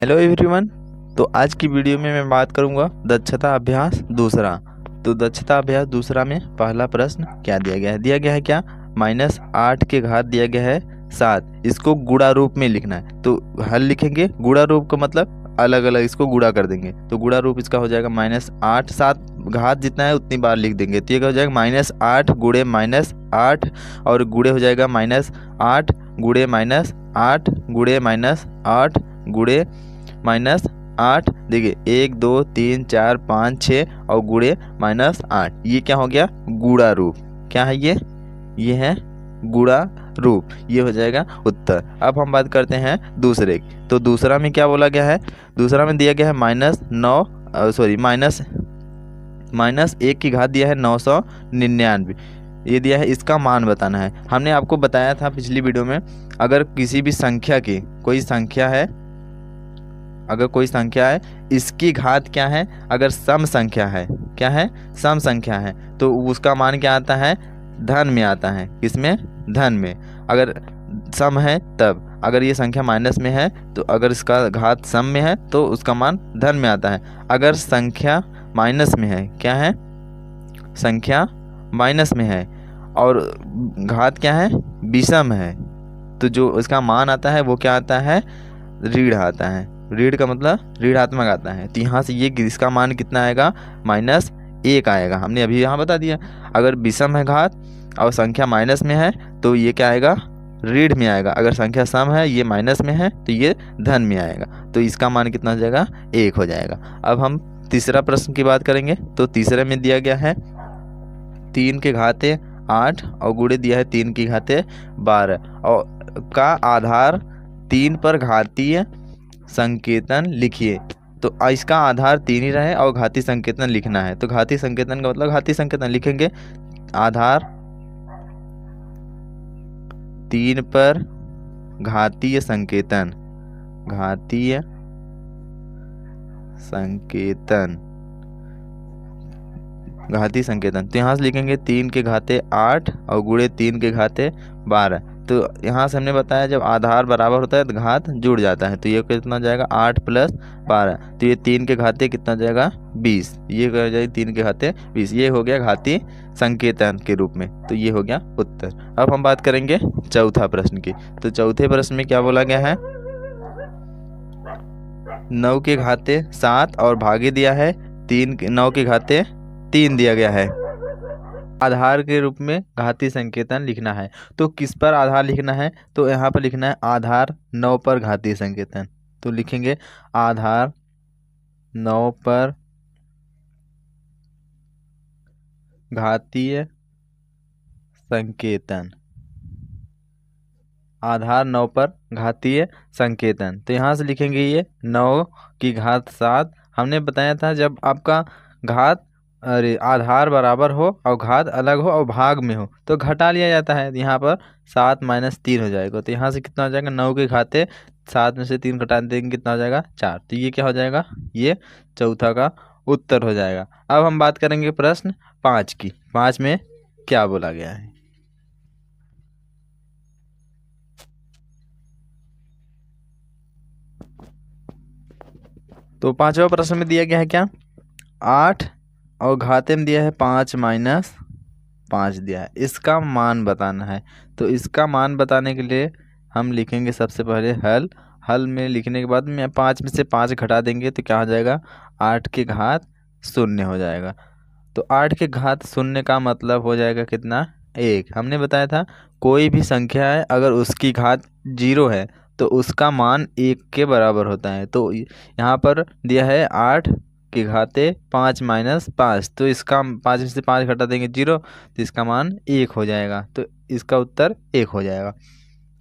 Hello everyone. तो आज की वीडियो में मैं बात करूंगा दक्षता अभ्यास दूसरा। तो दक्षता अभ्यास दूसरा में पहला प्रश्न क्या दिया गया है क्या, -8 के घात दिया गया है 7, इसको गुणा रूप में लिखना है। तो हल लिखेंगे, गुणा रूप का मतलब अलग अलग इसको गुणा कर देंगे। तो गुणा रूप इसका हो जाएगा -8, 7 घात जितना है उतनी बार लिख देंगे। तो ये हो जाएगा -8 गुणे -8 और गुणे हो जाएगा -8 गुणे -8 गुणे -8 गुणे -8। देखिए 1 2 3 4 5 6 और गुणे -8, ये क्या हो गया, गुणा रूप। क्या है ये है गुणा रूप। ये हो जाएगा उत्तर। अब हम बात करते हैं दूसरे की। तो दूसरा में क्या बोला गया है, दूसरा में दिया गया है -1 की घात दिया है 999। ये दिया है, इसका मान बताना है। हमने आपको बताया था पिछली वीडियो में, अगर किसी भी संख्या की कोई संख्या है, अगर कोई संख्या है इसकी घात क्या है, अगर सम संख्या है, क्या है, सम संख्या है, तो उसका मान क्या आता है, धन में आता है। किसमें, धन में। अगर सम है तब, अगर ये संख्या माइनस में है तो अगर इसका घात सम में है तो उसका मान धन में आता है। अगर संख्या माइनस में है, क्या है, संख्या माइनस में है और घात क्या है, विषम है, तो जो इसका मान आता है वो क्या आता है, ऋण आता है। ऋण का मतलब ऋणात्मक आता है। तो यहाँ से ये इसका मान कितना आएगा, -1 आएगा। हमने अभी यहाँ बता दिया। अगर विषम है घात और संख्या माइनस में है तो ये क्या आएगा, ऋण में आएगा। अगर संख्या सम है, ये माइनस में है, तो ये धन में आएगा। तो इसका मान कितना हो जाएगा, 1 हो जाएगा। अब हम तीसरा प्रश्न की बात करेंगे। तो तीसरे में दिया गया है 3 के घाते 8 और गुणे दिया है 3 की घाते 12 और का आधार 3 पर घातीय संकेतन लिखिए। तो इसका आधार 3 ही रहे और घातीय संकेतन लिखना है। तो घातीय संकेतन का मतलब घातीय संकेतन लिखेंगे, आधार 3 पर घातीय संकेतन, घातीय संकेतन, घातीय संकेतन। तो यहाँ से लिखेंगे 3 के घाते 8 और गुणे 3 के घाते 12। तो यहाँ से हमने बताया जब आधार बराबर होता है तो घात जुड़ जाता है। तो ये कितना हो जाएगा, 8 + 12। तो ये 3 के घाते कितना हो जाएगा, 20। ये हो जाएगा 3 के घाते 20। ये हो गया घातीय संकेतन के रूप में। तो ये हो गया उत्तर। अब हम बात करेंगे चौथा प्रश्न की। तो चौथे प्रश्न में क्या बोला गया है, 9 के घाते 7 और भागे दिया है 9 के घाते 3 दिया गया है। आधार के रूप में घातीय संकेतन लिखना है। तो किस पर आधार लिखना है, तो यहाँ पर लिखना है आधार 9 पर घातीय संकेतन। तो लिखेंगे आधार 9 पर घातीय संकेतन, आधार 9 पर घातीय संकेतन। तो यहाँ से लिखेंगे ये 9 की घात 7। हमने बताया था जब आपका घात, अरे आधार बराबर हो और घात अलग हो और भाग में हो तो घटा लिया जाता है। यहाँ पर 7 - 3 हो जाएगा। तो यहाँ से कितना हो जाएगा, 9 के घाते 7 में से 3 घटा देंगे, कितना हो जाएगा, 4। तो ये क्या हो जाएगा, ये चौथा का उत्तर हो जाएगा। अब हम बात करेंगे प्रश्न 5 की। 5 में क्या बोला गया है। तो पांचवा प्रश्न में दिया गया है क्या, 8 और घाते में दिया है 5 - 5 दिया है, इसका मान बताना है। तो इसका मान बताने के लिए हम लिखेंगे सबसे पहले हल। हल में लिखने के बाद में 5 में से 5 घटा देंगे तो क्या हो जाएगा, 8 के घात 0 हो जाएगा। तो 8 के घात 0 का मतलब हो जाएगा कितना, 1। हमने बताया था कोई भी संख्या है अगर उसकी घात 0 है तो उसका मान 1 के बराबर होता है। तो यहाँ पर दिया है 8 के घाते 5 - 5, तो इसका 5 में से 5 घटा देंगे 0, तो इसका मान 1 हो जाएगा। तो इसका उत्तर 1 हो जाएगा।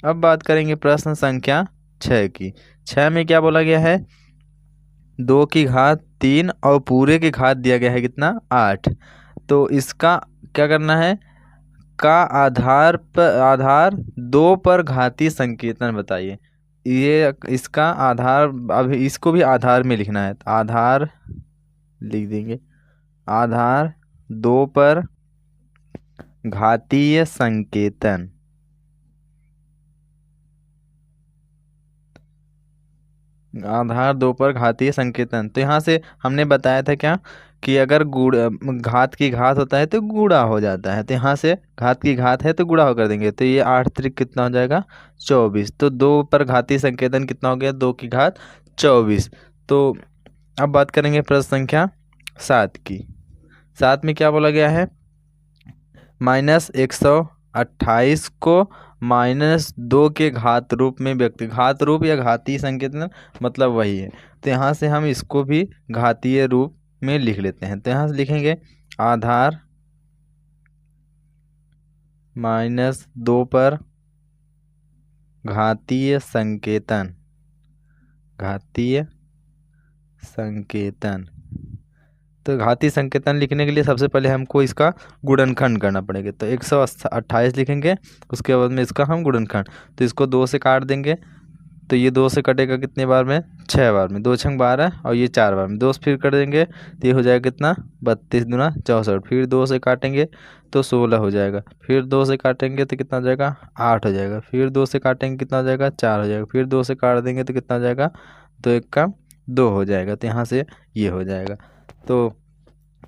अब बात करेंगे प्रश्न संख्या 6 की। 6 में क्या बोला गया है, 2 की घात 3 और पूरे की घात दिया गया है कितना, 8। तो इसका क्या करना है, का आधार 2 पर घातीय संकेतन बताइए। ये इसका आधार, अभी इसको भी आधार में लिखना है। तो आधार लिख देंगे, आधार 2 पर घातीय संकेतन, आधार 2 पर घातीय संकेतन। तो यहाँ से हमने बताया था क्या कि अगर घात की घात होता है तो गुणा हो जाता है। तो यहाँ से घात की घात है तो गुणा हो कर देंगे। तो ये 8 त्रिक कितना हो जाएगा 24। तो 2 पर घातीय संकेतन कितना हो गया 2 की घात 24। तो अब बात करेंगे प्रश्न संख्या 7 की। 7 में क्या बोला गया है, -128 को -2 के घात रूप में व्यक्त, घात रूप या घातीय संकेतन मतलब वही है। तो यहाँ से हम इसको भी घातीय रूप में लिख लेते हैं। तो यहाँ से लिखेंगे आधार -2 पर घातीय संकेतन, घातीय संकेतन। तो घातीय संकेतन लिखने के लिए सबसे पहले हमको इसका गुणनखंड करना पड़ेगा। तो 128 लिखेंगे, उसके बाद में इसका हम गुणनखंड, तो इसको 2 से काट देंगे। तो ये 2 से कटेगा कितने बार में 6 बार में, 2 छंग 12 और ये 4 बार में, 2 से फिर कर देंगे तो ये हो जाएगा कितना 32 दूना 64। फिर 2 से काटेंगे तो 16 हो जाएगा। फिर 2 से काटेंगे तो कितना हो जाएगा 8 हो जाएगा। फिर 2 से काटेंगे कितना हो जाएगा 4 हो जाएगा। फिर 2 से काट देंगे तो कितना हो जाएगा 2 1 का 2 हो जाएगा। तो यहाँ से ये हो जाएगा। तो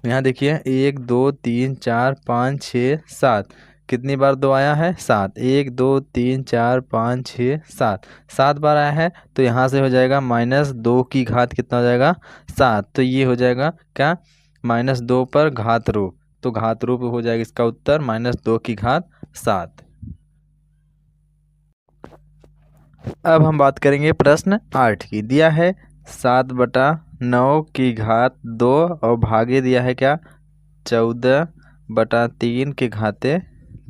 यहाँ देखिए 1 2 3 4 5 6 7, कितनी बार 2 आया है 7, 1 2 3 4 5 6 7, 7 बार आया है। तो यहाँ से हो जाएगा -2 की घात कितना हो जाएगा 7। तो ये हो जाएगा क्या -2 पर घात रूप। तो घात रूप हो जाएगा इसका उत्तर -2 की घात 7। अब हम बात करेंगे प्रश्न 8 की। दिया है 7/9 की घात 2 और भागे दिया है क्या 14/3 के घाते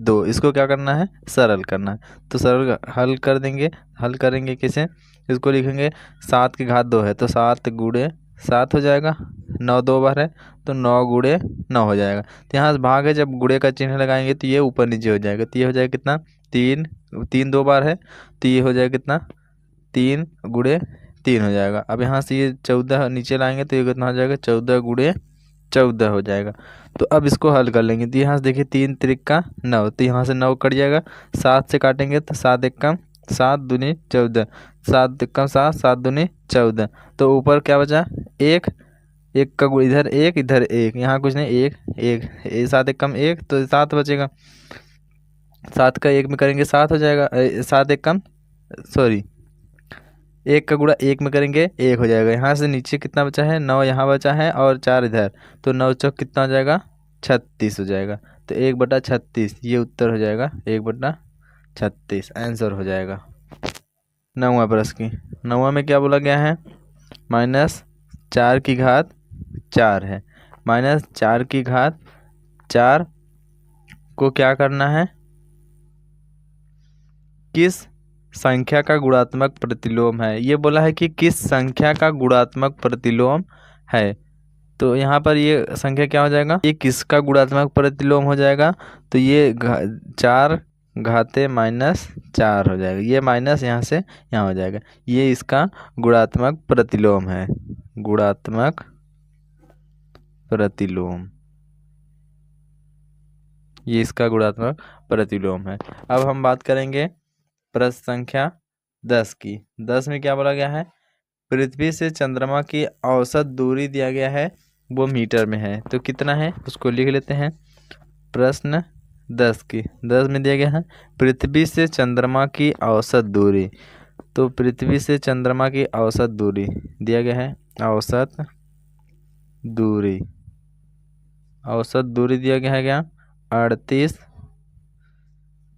2। इसको क्या करना है सरल करना है। तो सरल हल कर देंगे। हल करेंगे कैसे, इसको लिखेंगे 7 की घात 2 है तो 7 गुणे 7 हो जाएगा। 9 2 बार है तो 9 गुणे 9 हो जाएगा। तो यहाँ से भाग है, जब गुणे का चिन्ह लगाएंगे तो ये ऊपर नीचे हो जाएगा। तो ये हो जाएगा कितना 3, 3 2 बार है तो ये हो जाएगा कितना 3 गुणे 3 हो जाएगा। अब यहाँ से ये 14 नीचे लाएंगे तो ये कितना हो जाएगा 14 गुणे 14 हो जाएगा। तो अब इसको हल कर लेंगे। तो यहाँ से देखिए 3 त्रिक का 9, तो यहाँ से 9 कट जाएगा। 7 से काटेंगे तो 7 1 कम 7 दूनी 14, 7 1 कम 7, 7 दूनी 14। तो ऊपर क्या बचा 1, 1 का इधर 1 इधर 1, यहाँ कुछ नहीं 1 1, 7 1 कम 1 तो 7 बचेगा। 7 का 1 में करेंगे 7 हो जाएगा। 7 1 कम सॉरी 1 का गुणा 1 में करेंगे 1 हो जाएगा। यहाँ से नीचे कितना बचा है 9 यहाँ बचा है और 4 इधर, तो 9 चौक कितना हो जाएगा 36 हो जाएगा। तो 1/36 ये उत्तर हो जाएगा 1/36 आंसर हो जाएगा। 9वां प्रश्न की 9वां में क्या बोला गया है -4 की घात 4 है। -4 की घात 4 को क्या करना है, किस संख्या का गुणात्मक प्रतिलोम है। ये बोला है कि किस संख्या का गुणात्मक प्रतिलोम है। तो यहाँ पर ये संख्या क्या हो जाएगा, ये किसका गुणात्मक प्रतिलोम हो जाएगा। तो ये 4 घाते -4 हो जाएगा। ये माइनस यहाँ से यहाँ हो जाएगा। ये इसका गुणात्मक प्रतिलोम है, गुणात्मक प्रतिलोम, ये इसका गुणात्मक प्रतिलोम है। अब हम बात करेंगे प्रश्न संख्या 10 की। 10 में क्या बोला गया है, पृथ्वी से चंद्रमा की औसत दूरी दिया गया है, वो मीटर में है। तो कितना है उसको लिख लेते हैं। प्रश्न 10 की 10 में दिया गया है पृथ्वी से चंद्रमा की औसत दूरी। तो पृथ्वी से चंद्रमा की औसत दूरी दिया गया है, औसत दूरी, औसत दूरी दिया गया है क्या 38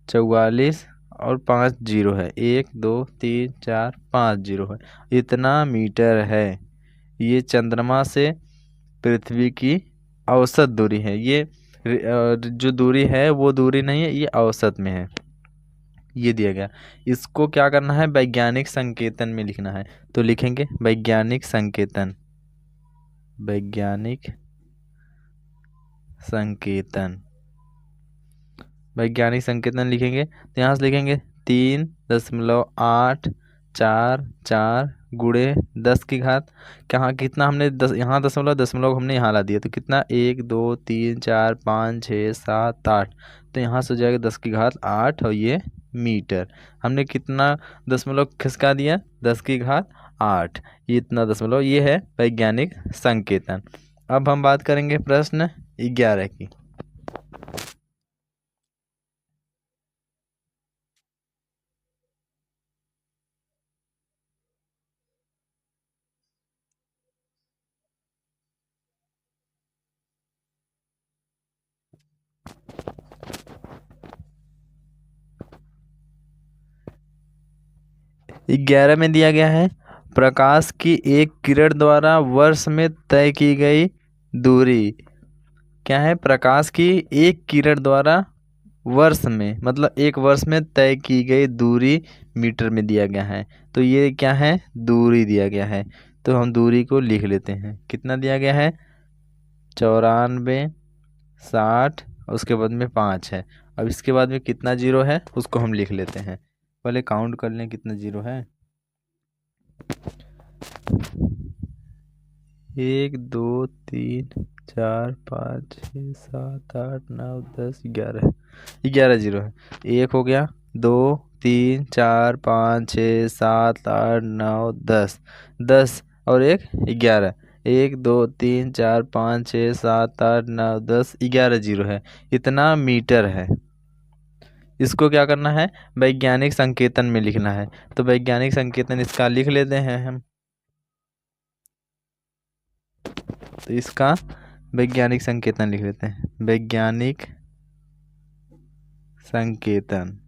44 और 5 जीरो है, 1 2 3 4 5 जीरो है, इतना मीटर है। ये चंद्रमा से पृथ्वी की औसत दूरी है। ये जो दूरी है वो दूरी नहीं है, ये औसत में है, ये दिया गया। इसको क्या करना है वैज्ञानिक संकेतन में लिखना है। तो लिखेंगे वैज्ञानिक संकेतन, वैज्ञानिक संकेतन, वैज्ञानिक संकेतन लिखेंगे। तो यहाँ से लिखेंगे 3.844 गुणे 10 की घात, कहाँ कितना हमने 10 यहाँ दशमलव हमने यहाँ ला दिया। तो कितना 1 2 3 4 5 6 7 8, तो यहाँ से हो जाएगा 10 की घात 8 और ये मीटर। हमने कितना दशमलव खिसका दिया 10 की घात 8, ये इतना दशमलव, ये है वैज्ञानिक संकेतन। अब हम बात करेंगे प्रश्न 11 की। ग्यारह में दिया गया है प्रकाश की एक किरण द्वारा वर्ष में तय की गई दूरी। क्या है? प्रकाश की एक किरण द्वारा वर्ष में, मतलब एक वर्ष में तय की गई दूरी मीटर में दिया गया है। तो ये क्या है? दूरी दिया गया है। तो हम दूरी को लिख लेते हैं। कितना दिया गया है? 94, 60, उसके बाद में 5 है। अब इसके बाद में कितना जीरो है उसको हम लिख लेते हैं। पहले काउंट कर लें कितना जीरो है। 1 2 3 4 5 6 7 8 9 10 11, 11 जीरो है। एक हो गया, 2 3 4 5 6 7 8 9 10, 10 और एक 11, 1 2 3 4 5 6 7 8 9 10, 11 जीरो है। इतना मीटर है। इसको क्या करना है? वैज्ञानिक संकेतन में लिखना है। तो वैज्ञानिक संकेतन इसका लिख लेते हैं हम। तो इसका वैज्ञानिक संकेतन लिख लेते हैं। वैज्ञानिक संकेतन,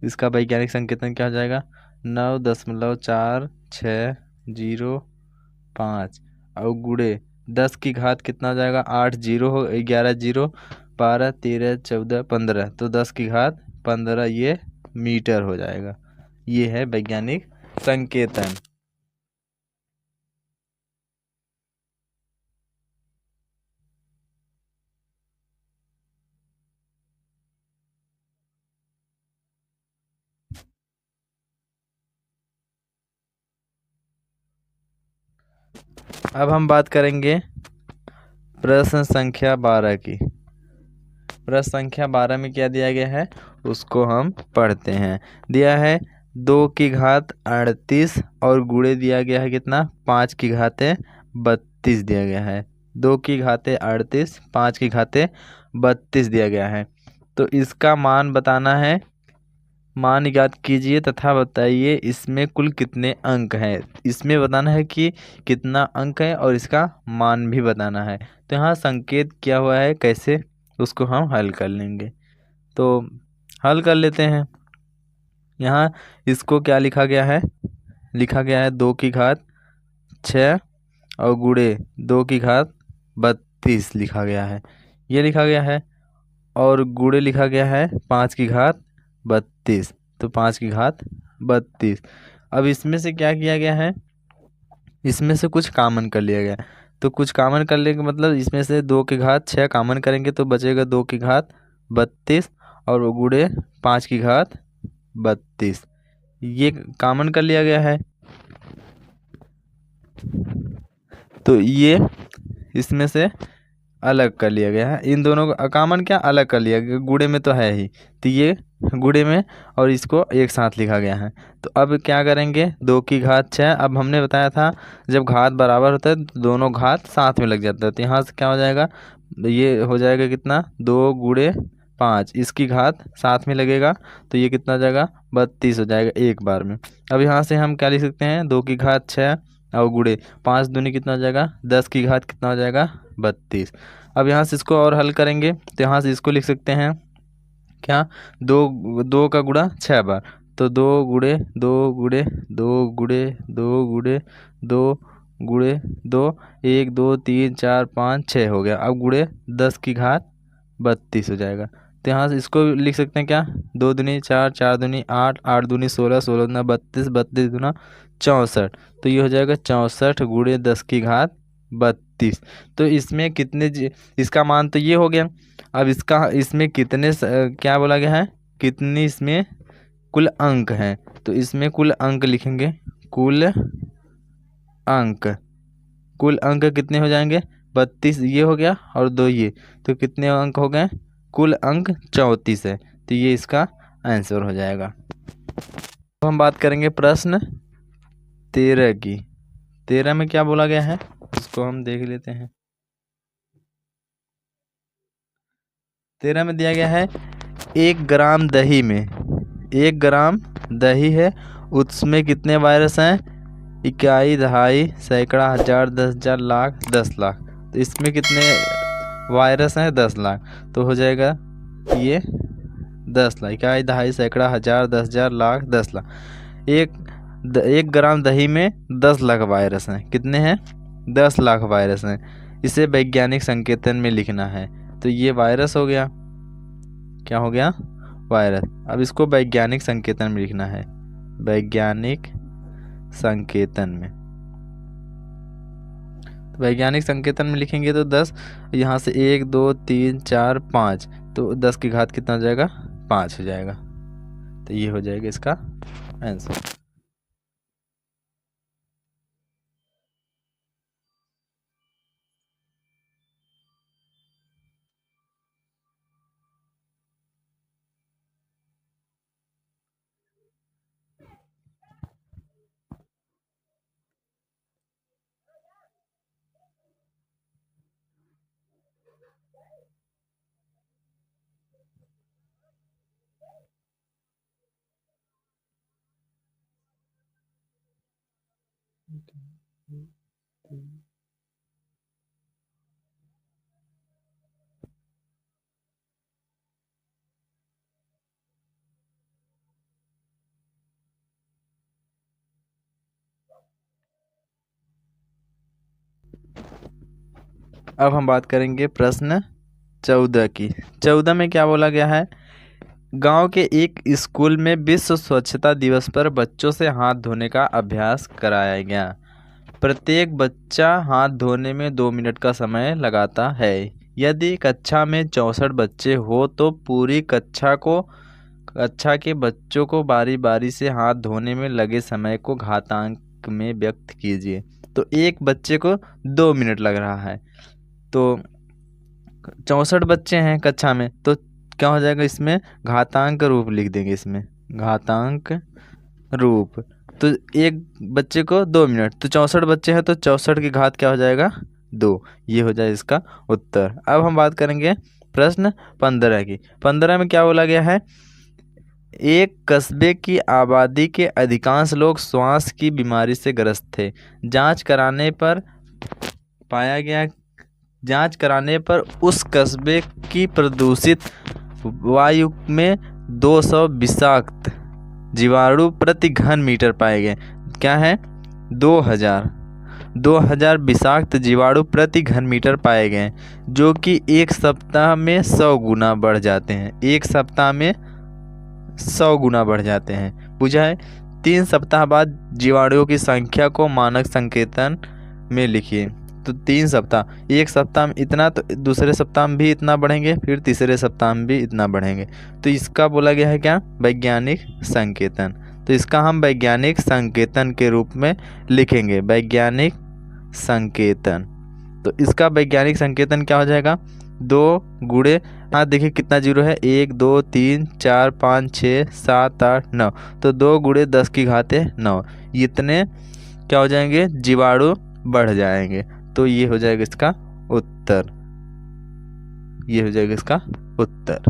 इसका वैज्ञानिक संकेतन क्या हो जाएगा? 9.465 और गुणे 10 की घात कितना हो जाएगा? 8 जीरो हो, 11 जीरो, 12 13 14 15, तो 10 की घात 15 ये मीटर हो जाएगा। ये है वैज्ञानिक संकेतन। अब हम बात करेंगे प्रश्न संख्या 12 की। प्रश्न संख्या 12 में क्या दिया गया है उसको हम पढ़ते हैं। दिया है 2 की घात 38 और गुणे दिया गया है कितना? 5 की घाते 32 दिया गया है। 2 की घाते 38, 5 की घाते 32 दिया गया है। तो इसका मान बताना है। मान ज्ञात कीजिए तथा बताइए इसमें कुल कितने अंक हैं। इसमें बताना है कि कितना अंक है और इसका मान भी बताना है। तो यहाँ संकेत किया हुआ है, कैसे उसको हम हल कर लेंगे। तो हल कर लेते हैं। यहाँ इसको क्या लिखा गया है? लिखा गया है 2 की घात 6 और गुणे 2 की घात 32 लिखा गया है, ये लिखा गया है। और गुणे लिखा गया है 5 की घात 32, तो 5 की घात 32। अब इसमें से क्या किया गया है? इसमें से कुछ कामन कर लिया गया। तो कुछ कामन कर लेंगे, मतलब इसमें से 2 की घात 6 कामन करेंगे तो बचेगा 2 की घात 32 और गुणे 5 की घात 32, ये कामन कर लिया गया है। तो ये इसमें से अलग कर लिया गया है। इन दोनों को कामन क्या अलग कर लिया गया, गुणे में तो है ही, तो ये गुणे में और इसको एक साथ लिखा गया है। तो अब क्या करेंगे? 2 की घात 6, अब हमने बताया था जब घात बराबर होता है तो दोनों घात साथ में लग जाता है। तो यहाँ से क्या हो जाएगा? ये हो जाएगा कितना? 2 गुणे 5, इसकी घात साथ में लगेगा तो ये कितना हो जाएगा? 32 हो जाएगा एक बार में। अब यहाँ से हम क्या लिख सकते हैं? 2 की घात 6 और गुणे 5 दूनी कितना हो जाएगा? 10 की घात कितना हो जाएगा? 32। अब यहाँ से इसको और हल करेंगे तो यहाँ से इसको लिख सकते हैं क्या? 2 का गुणा 6 बार, तो 2 गुणे 2 गुणे 2 गुणे 2 गुणे 2 गुणे 2, 1 2 3 4 5 6 हो गया। अब गुणे 10 की घात 32 हो जाएगा। तो यहाँ से इसको लिख सकते हैं क्या? 2 दूनी 4, 4 दूनी 8, 8 दूनी 16, 16 दूना 32, 32 दूना 64, तो ये हो जाएगा 64 गुणे 10 की घात 32। तो इसमें कितने इसका मान तो ये हो गया। अब इसका इसमें कितने क्या बोला गया है? कितनी इसमें कुल अंक हैं? तो इसमें कुल अंक लिखेंगे। कुल अंक, कुल अंक कितने हो जाएंगे? 32 ये हो गया और 2 ये, तो कितने अंक हो गए? कुल अंक 34 है। तो ये इसका आंसर हो जाएगा। तो हम बात करेंगे प्रश्न 13 की। 13 में क्या बोला गया है इसको हम देख लेते हैं। 13 में दिया गया है 1 ग्राम दही में, 1 ग्राम दही है, उसमें कितने वायरस हैं? इकाई, दहाई, सैकड़ा, हजार, 10,000, लाख, 10 लाख। तो इसमें कितने वायरस हैं? 10 लाख। तो हो जाएगा ये 10 लाख। इकाई, दहाई, सैकड़ा, हजार, 10,000, लाख, 10 लाख। 1 ग्राम दही में 10 लाख वायरस हैं। कितने हैं? 10 लाख वायरस हैं। इसे वैज्ञानिक संकेतन में लिखना है। तो ये वायरस हो गया। क्या हो गया? वायरस। अब इसको वैज्ञानिक संकेतन में लिखना है, वैज्ञानिक संकेतन में। वैज्ञानिक संकेतन में लिखेंगे तो 10, यहाँ से 1 2 3 4 5, तो 10 की घात कितना हो जाएगा? 5 हो जाएगा। तो ये हो जाएगा इसका आंसर। अब हम बात करेंगे प्रश्न 14 की। 14 में क्या बोला गया है? गांव के एक स्कूल में विश्व स्वच्छता दिवस पर बच्चों से हाथ धोने का अभ्यास कराया गया। प्रत्येक बच्चा हाथ धोने में 2 मिनट का समय लगाता है। यदि कक्षा में 64 बच्चे हो तो पूरी कक्षा के बच्चों को बारी बारी से हाथ धोने में लगे समय को घातांक में व्यक्त कीजिए। तो एक बच्चे को 2 मिनट लग रहा है, तो 64 बच्चे हैं कक्षा में, तो क्या हो जाएगा? इसमें घातांक रूप लिख देंगे, इसमें घातांक रूप। तो एक बच्चे को 2 मिनट, तो 64 बच्चे हैं तो 64 की घात क्या हो जाएगा? 2। ये हो जाए इसका उत्तर। अब हम बात करेंगे प्रश्न 15 की। 15 में क्या बोला गया है? एक कस्बे की आबादी के अधिकांश लोग श्वास की बीमारी से ग्रस्त थे। जांच कराने पर उस कस्बे की प्रदूषित वायु में 200 विषाक्त जीवाणु प्रति घन मीटर पाए गए। क्या है? 2000 विषाक्त जीवाणु प्रति घन मीटर पाए गए, जो कि एक सप्ताह में 100 गुना बढ़ जाते हैं। एक सप्ताह में 100 गुना बढ़ जाते हैं। पूछा है 3 सप्ताह बाद जीवाणुओं की संख्या को मानक संकेतन में लिखिए। तो 3 सप्ताह, एक सप्ताह में इतना, तो दूसरे सप्ताह में भी इतना बढ़ेंगे, फिर तीसरे सप्ताह में भी इतना बढ़ेंगे। तो इसका बोला गया है क्या? वैज्ञानिक संकेतन। तो इसका हम वैज्ञानिक संकेतन के रूप में लिखेंगे, वैज्ञानिक संकेतन। तो इसका वैज्ञानिक संकेतन क्या हो जाएगा? 2 गुणे, हाँ देखिए कितना जीरो है, 1 2 3 4 5 6 7 8 9, तो 2 गुणे 10 की घाते 9, इतने क्या हो जाएंगे? जीवाणु बढ़ जाएंगे। तो ये हो जाएगा इसका उत्तर। ये हो जाएगा इसका उत्तर।